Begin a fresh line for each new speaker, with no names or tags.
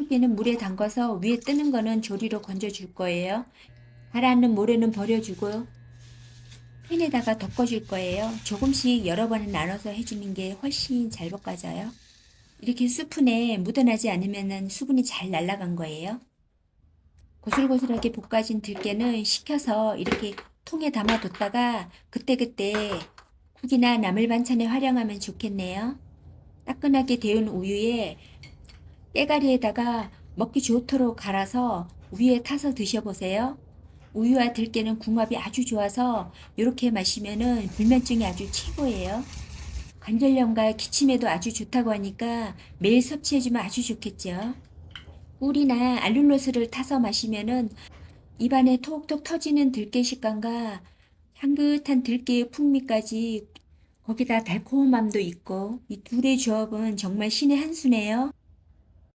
들깨는 물에 담가서 위에 뜨는 거는 조리로 건져줄 거예요. 가라앉는 모래는 버려주고 팬에다가 덮어줄 거예요. 조금씩 여러 번을 나눠서 해주는 게 훨씬 잘 볶아져요. 이렇게 수분에 묻어나지 않으면 수분이 잘 날아간 거예요. 고슬고슬하게 볶아진 들깨는 식혀서 이렇게 통에 담아뒀다가 그때그때 국이나 나물 반찬에 활용하면 좋겠네요. 따끈하게 데운 우유에 깨가리에다가 먹기 좋도록 갈아서 위에 타서 드셔보세요. 우유와 들깨는 궁합이 아주 좋아서 이렇게 마시면은 불면증이 아주 최고예요. 관절염과 기침에도 아주 좋다고 하니까 매일 섭취해주면 아주 좋겠죠. 꿀이나 알룰로스를 타서 마시면은 입안에 톡톡 터지는 들깨 식감과 향긋한 들깨의 풍미까지 거기다 달콤함도 있고 이 둘의 조합은 정말 신의 한 수네요.